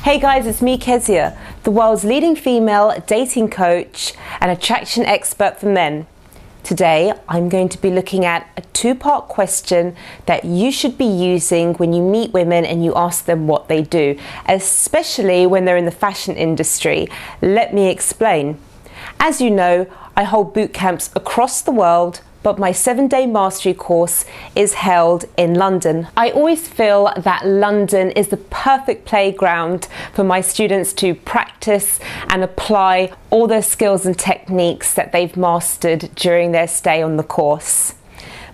Hey guys, it's me Kezia, the world's leading female dating coach and attraction expert for men. Today, I'm going to be looking at a two-part question that you should be using when you meet women and you ask them what they do, especially when they're in the fashion industry. Let me explain. As you know, I hold boot camps across the world, but my 7-day mastery course is held in London. I always feel that London is the perfect playground for my students to practice and apply all their skills and techniques that they've mastered during their stay on the course.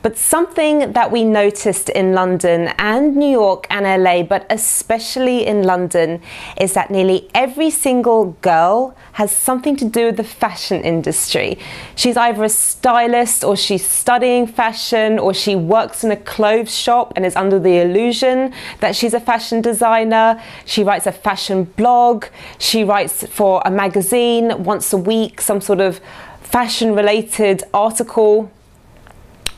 But something that we noticed in London and New York and LA, but especially in London, is that nearly every single girl has something to do with the fashion industry. She's either a stylist, or she's studying fashion, or she works in a clothes shop and is under the illusion that she's a fashion designer. She writes a fashion blog. She writes for a magazine once a week, some sort of fashion related article.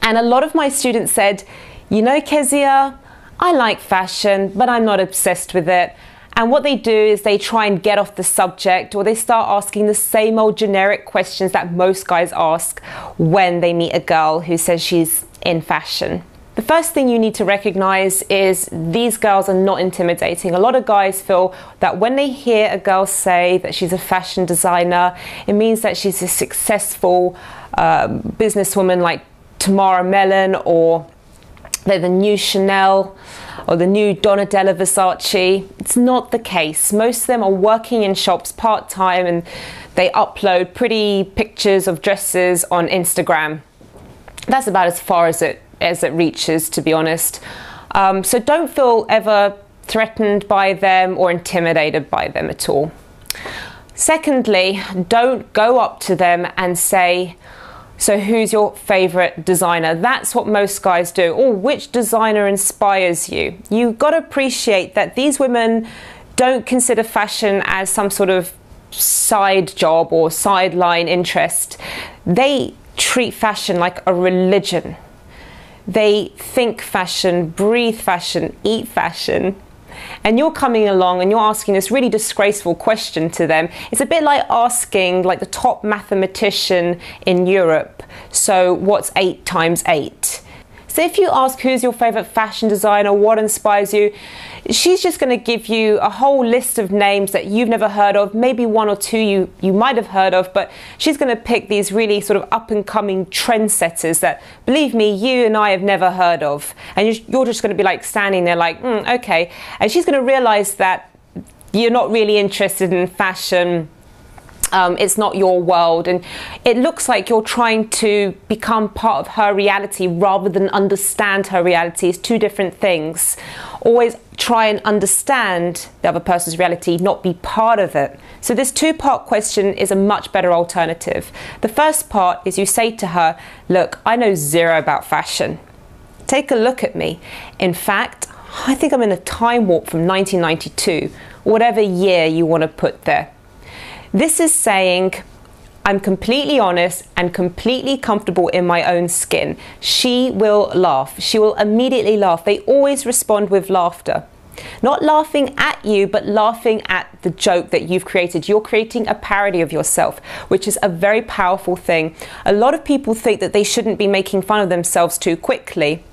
And a lot of my students said, you know, Kezia, I like fashion, but I'm not obsessed with it. And what they do is they try and get off the subject, or they start asking the same old generic questions that most guys ask when they meet a girl who says she's in fashion. The first thing you need to recognize is these girls are not intimidating. A lot of guys feel that when they hear a girl say that she's a fashion designer, it means that she's a successful businesswoman like Tamara Mellon, or they're the new Chanel or the new Donatella Versace. It's not the case. Most of them are working in shops part-time and they upload pretty pictures of dresses on Instagram. That's about as far as it reaches, to be honest. So don't feel ever threatened by them or intimidated by them at all. Secondly, don't go up to them and say, so who's your favorite designer? That's what most guys do. Or which designer inspires you? You've got to appreciate that these women don't consider fashion as some sort of side job or sideline interest. They treat fashion like a religion. They think fashion, breathe fashion, eat fashion. And you're coming along and you're asking this really disgraceful question to them. It's a bit like asking like the top mathematician in Europe, so what's 8 times 8? So if you ask who's your favorite fashion designer, what inspires you, she's just going to give you a whole list of names that you've never heard of, maybe 1 or 2 you might have heard of, but she's going to pick these really sort of up-and-coming trendsetters that, believe me, you and I have never heard of. And you're just going to be like standing there like, okay. And she's going to realize that you're not really interested in fashion. It's not your world, and it looks like you're trying to become part of her reality rather than understand her reality. It's two different things. Always try and understand the other person's reality, not be part of it. So this two-part question is a much better alternative. The first part is you say to her, look, I know zero about fashion. Take a look at me. In fact, I think I'm in a time warp from 1992, whatever year you want to put there. This is saying, I'm completely honest and completely comfortable in my own skin. She will laugh. She will immediately laugh. They always respond with laughter. Not laughing at you, but laughing at the joke that you've created. You're creating a parody of yourself, which is a very powerful thing. A lot of people think that they shouldn't be making fun of themselves too quickly.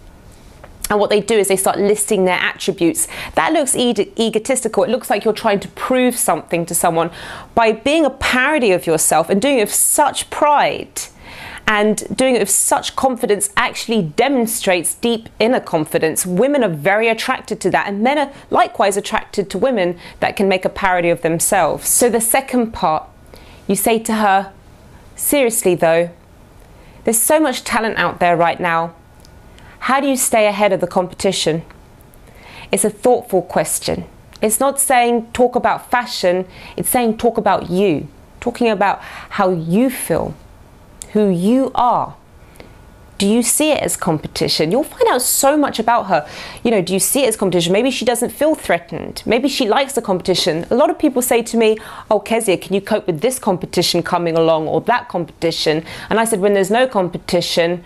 And what they do is they start listing their attributes. That looks egotistical. It looks like you're trying to prove something to someone. By being a parody of yourself and doing it with such pride and doing it with such confidence actually demonstrates deep inner confidence. Women are very attracted to that, and men are likewise attracted to women that can make a parody of themselves. So the second part, you say to her, seriously though, there's so much talent out there right now. How do you stay ahead of the competition? It's a thoughtful question. It's not saying talk about fashion, it's saying talk about you. Talking about how you feel, who you are. Do you see it as competition? You'll find out so much about her. You know, do you see it as competition? Maybe she doesn't feel threatened. Maybe she likes the competition. A lot of people say to me, oh, Kezia, can you cope with this competition coming along or that competition? And I said, when there's no competition,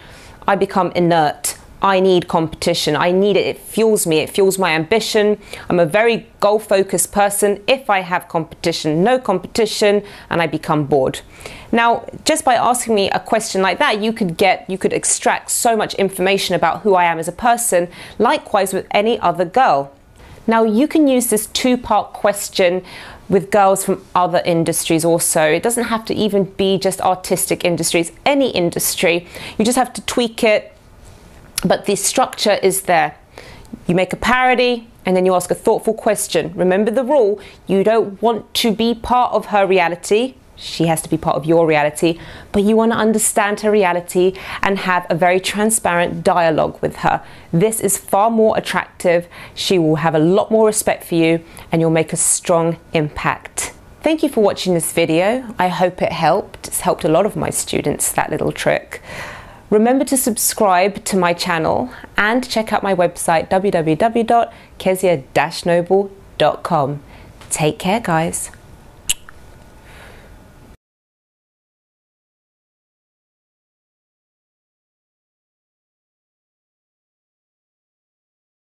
I become inert. I need competition. I need it. It fuels me. It fuels my ambition. I'm a very goal-focused person. If I have competition, no competition, and I become bored. Now, just by asking me a question like that, you could extract so much information about who I am as a person, likewise with any other girl. Now, you can use this two-part question with girls from other industries also. It doesn't have to even be just artistic industries, any industry. You just have to tweak it, but the structure is there. You make a parody and then you ask a thoughtful question. Remember the rule, you don't want to be part of her reality. She has to be part of your reality, but you want to understand her reality and have a very transparent dialogue with her. This is far more attractive. She will have a lot more respect for you and you'll make a strong impact. Thank you for watching this video. I hope it helped. It's helped a lot of my students, that little trick. Remember to subscribe to my channel and check out my website www.kezia-noble.com. Take care, guys.